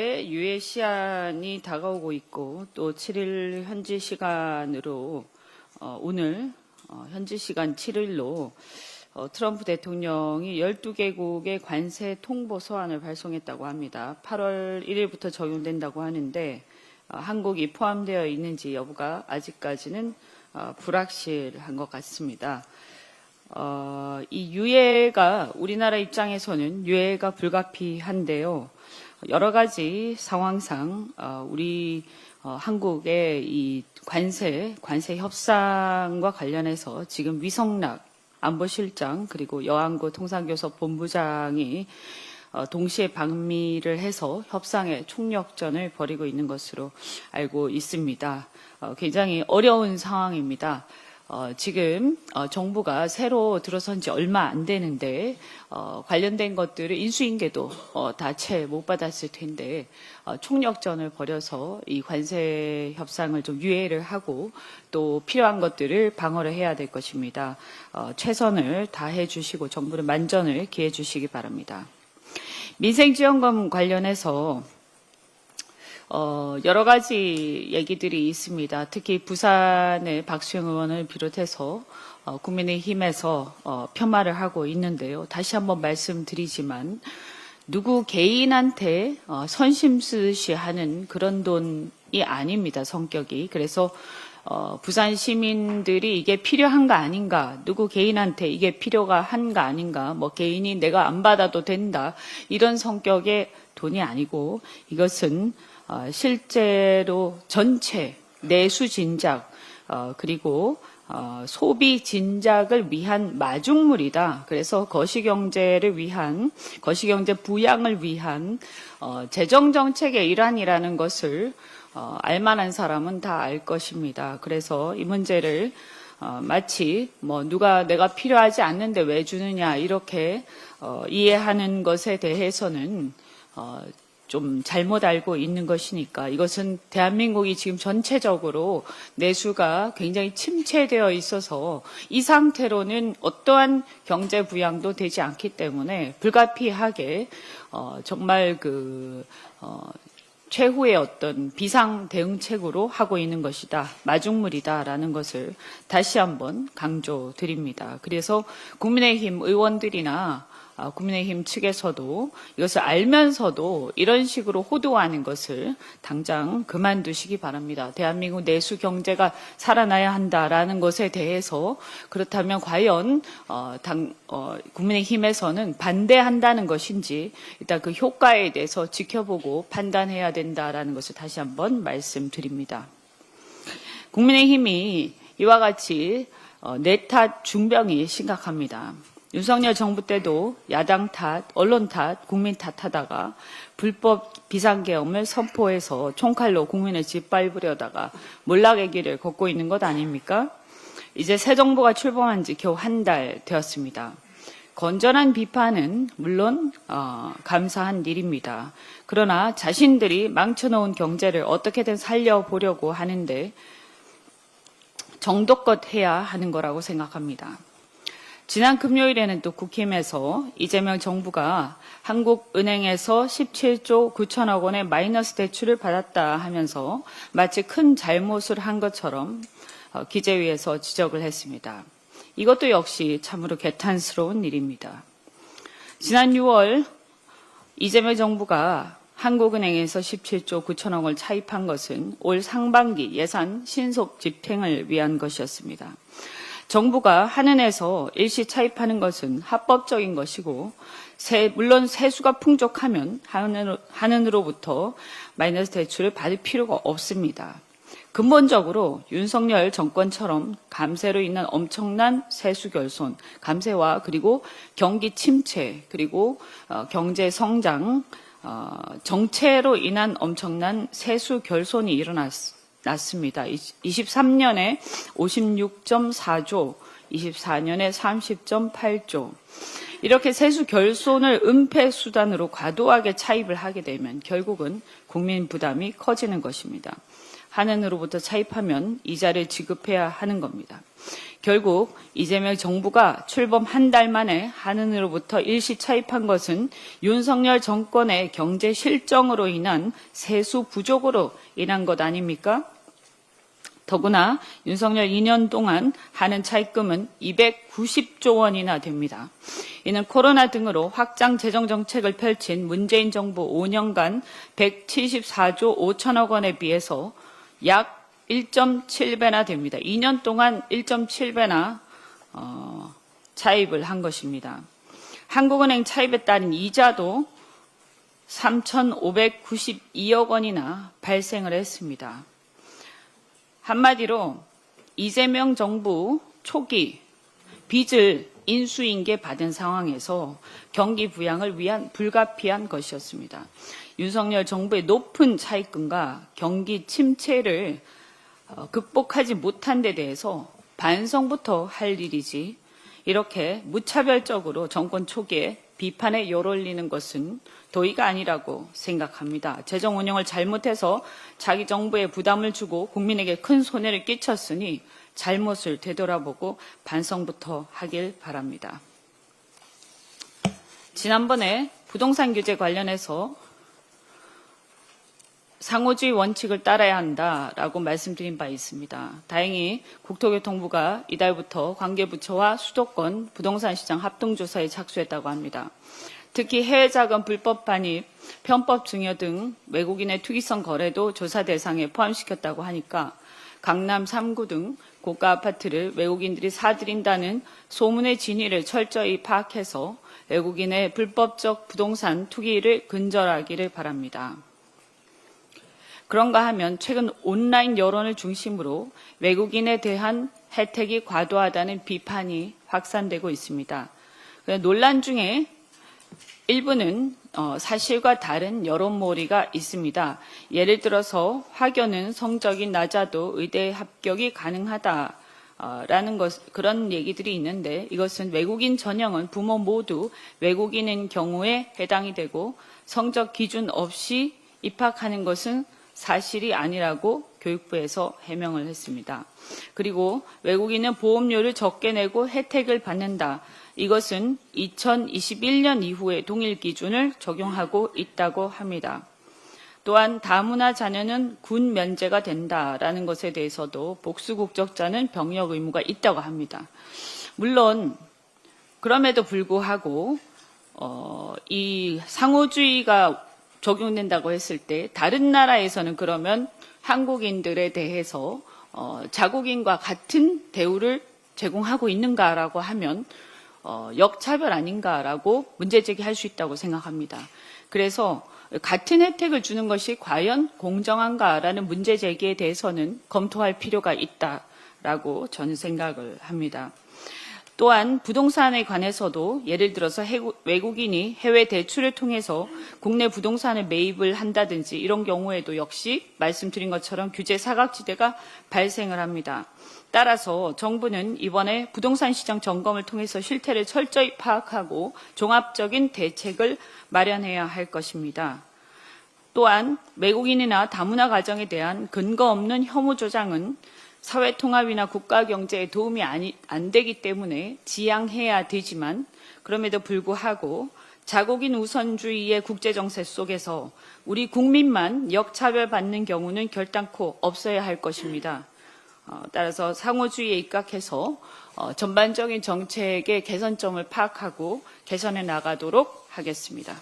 유예 시한이 다가오고 있고 또 7일 현지 시간으로 오늘 현지 시간 7일로 트럼프 대통령이 12개국의 관세 통보 서한을 발송했다고 합니다. 8월 1일부터 적용된다고 하는데 한국이 포함되어 있는지 여부가 아직까지는 불확실한 것 같습니다. 이 유예가 우리나라 입장에서는 유예가 불가피한데요. 여러 가지 상황상 우리 한국의 이 관세 협상과 관련해서 지금 위성락 안보실장 그리고 여안구 통상교섭 본부장이 동시에 방미를 해서 협상의 총력전을 벌이고 있는 것으로 알고 있습니다. 굉장히 어려운 상황입니다. 지금 정부가 새로 들어선 지 얼마 안 되는데 관련된 것들을 인수인계도 다 채 못 받았을 텐데 총력전을 벌여서 이 관세 협상을 좀 유예를 하고 또 필요한 것들을 방어를 해야 될 것입니다. 최선을 다해 주시고 정부는 만전을 기해 주시기 바랍니다. 민생지원금 관련해서 여러 가지 얘기들이 있습니다. 특히 부산의 박수영 의원을 비롯해서 국민의힘에서 폄하를 하고 있는데요. 다시 한번 말씀드리지만 누구 개인한테 선심 쓰듯이 하는 그런 돈이 아닙니다. 성격이. 그래서 부산 시민들이 이게 필요한가 아닌가, 누구 개인한테 이게 필요가 한가 아닌가, 뭐 개인이 내가 안 받아도 된다 이런 성격의 돈이 아니고 이것은 실제로 전체 내수 진작 그리고 소비 진작을 위한 마중물이다. 그래서 거시경제를 위한 거시경제 부양을 위한 재정 정책의 일환이라는 것을 알만한 사람은 다 알 것입니다. 그래서 이 문제를 마치 뭐 누가 내가 필요하지 않는데 왜 주느냐 이렇게 이해하는 것에 대해서는 좀 잘못 알고 있는 것이니까 이것은 대한민국이 지금 전체적으로 내수가 굉장히 침체되어 있어서 이 상태로는 어떠한 경제 부양도 되지 않기 때문에 불가피하게 정말 최후의 어떤 비상 대응책으로 하고 있는 것이다. 마중물이다라는 것을 다시 한번 강조드립니다. 그래서 국민의힘 의원들이나 국민의힘 측에서도 이것을 알면서도 이런 식으로 호도하는 것을 당장 그만두시기 바랍니다. 대한민국 내수 경제가 살아나야 한다라는 것에 대해서 그렇다면 과연 국민의힘에서는 반대한다는 것인지 일단 그 효과에 대해서 지켜보고 판단해야 된다라는 것을 다시 한번 말씀드립니다. 국민의힘이 이와 같이 내 탓 중병이 심각합니다. 윤석열 정부 때도 야당 탓, 언론 탓, 국민 탓하다가 불법 비상계엄을 선포해서 총칼로 국민을 짓밟으려다가 몰락의 길을 걷고 있는 것 아닙니까? 이제 새 정부가 출범한 지 겨우 한 달 되었습니다. 건전한 비판은 물론 감사한 일입니다. 그러나 자신들이 망쳐놓은 경제를 어떻게든 살려보려고 하는데 정도껏 해야 하는 거라고 생각합니다. 지난 금요일에는 또 국힘에서 이재명 정부가 한국은행에서 17조 9천억 원의 마이너스 대출을 받았다 하면서 마치 큰 잘못을 한 것처럼 기재위에서 지적을 했습니다. 이것도 역시 참으로 개탄스러운 일입니다. 지난 6월 이재명 정부가 한국은행에서 17조 9천억 원을 차입한 것은 올 상반기 예산 신속 집행을 위한 것이었습니다. 정부가 한은에서 일시 차입하는 것은 합법적인 것이고 물론 세수가 풍족하면 한은으로부터 마이너스 대출을 받을 필요가 없습니다. 근본적으로 윤석열 정권처럼 감세로 인한 엄청난 세수 결손, 감세와 그리고 경기 침체 그리고 경제 성장 정체로 인한 엄청난 세수 결손이 일어났습니다. 23년에 56.4조, 24년에 30.8조. 이렇게 세수 결손을 은폐 수단으로 과도하게 차입을 하게 되면 결국은 국민 부담이 커지는 것입니다. 한은으로부터 차입하면 이자를 지급해야 하는 겁니다. 결국 이재명 정부가 출범 한 달 만에 한은으로부터 일시 차입한 것은 윤석열 정권의 경제 실정으로 인한 세수 부족으로 인한 것 아닙니까? 더구나 윤석열 2년 동안 한은 차입금은 290조 원이나 됩니다. 이는 코로나 등으로 확장 재정 정책을 펼친 문재인 정부 5년간 174조 5천억 원에 비해서 약 1.7배나 됩니다. 2년 동안 1.7배나 차입을 한 것입니다. 한국은행 차입에 따른 이자도 3,592억 원이나 발생을 했습니다. 한마디로 이재명 정부 초기 빚을 인수인계 받은 상황에서 경기 부양을 위한 불가피한 것이었습니다. 윤석열 정부의 높은 차입금과 경기 침체를 극복하지 못한 데 대해서 반성부터 할 일이지 이렇게 무차별적으로 정권 초기에 비판에 열올리는 것은 도의가 아니라고 생각합니다. 재정 운영을 잘못해서 자기 정부에 부담을 주고 국민에게 큰 손해를 끼쳤으니 잘못을 되돌아보고 반성부터 하길 바랍니다. 지난번에 부동산 규제 관련해서 상호주의 원칙을 따라야 한다라고 말씀드린 바 있습니다. 다행히 국토교통부가 이달부터 관계부처와 수도권 부동산 시장 합동조사에 착수했다고 합니다. 특히 해외자금 불법 반입, 편법 증여 등 외국인의 투기성 거래도 조사 대상에 포함시켰다고 하니까 강남 3구 등 고가 아파트를 외국인들이 사들인다는 소문의 진위를 철저히 파악해서 외국인의 불법적 부동산 투기를 근절하기를 바랍니다. 그런가 하면 최근 온라인 여론을 중심으로 외국인에 대한 혜택이 과도하다는 비판이 확산되고 있습니다. 논란 중에 일부는 사실과 다른 여론몰이가 있습니다. 예를 들어서 학교는 성적이 낮아도 의대 합격이 가능하다라는 그런 얘기들이 있는데 이것은 외국인 전형은 부모 모두 외국인인 경우에 해당이 되고 성적 기준 없이 입학하는 것은 사실이 아니라고 교육부에서 해명을 했습니다. 그리고 외국인은 보험료를 적게 내고 혜택을 받는다. 이것은 2021년 이후에 동일 기준을 적용하고 있다고 합니다. 또한 다문화 자녀는 군 면제가 된다라는 것에 대해서도 복수 국적자는 병역 의무가 있다고 합니다. 물론 그럼에도 불구하고 이 상호주의가 적용된다고 했을 때 다른 나라에서는 그러면 한국인들에 대해서 자국인과 같은 대우를 제공하고 있는가라고 하면 역차별 아닌가라고 문제 제기할 수 있다고 생각합니다. 그래서 같은 혜택을 주는 것이 과연 공정한가라는 문제 제기에 대해서는 검토할 필요가 있다라고 저는 생각을 합니다. 또한 부동산에 관해서도 예를 들어서 외국인이 해외 대출을 통해서 국내 부동산을 매입을 한다든지 이런 경우에도 역시 말씀드린 것처럼 규제 사각지대가 발생을 합니다. 따라서 정부는 이번에 부동산 시장 점검을 통해서 실태를 철저히 파악하고 종합적인 대책을 마련해야 할 것입니다. 또한 외국인이나 다문화 가정에 대한 근거 없는 혐오 조장은 사회 통합이나 국가 경제에 도움이 안 되기 때문에 지양해야 되지만 그럼에도 불구하고 자국인 우선주의의 국제정세 속에서 우리 국민만 역차별받는 경우는 결단코 없어야 할 것입니다. 따라서 상호주의에 입각해서 전반적인 정책의 개선점을 파악하고 개선해 나가도록 하겠습니다.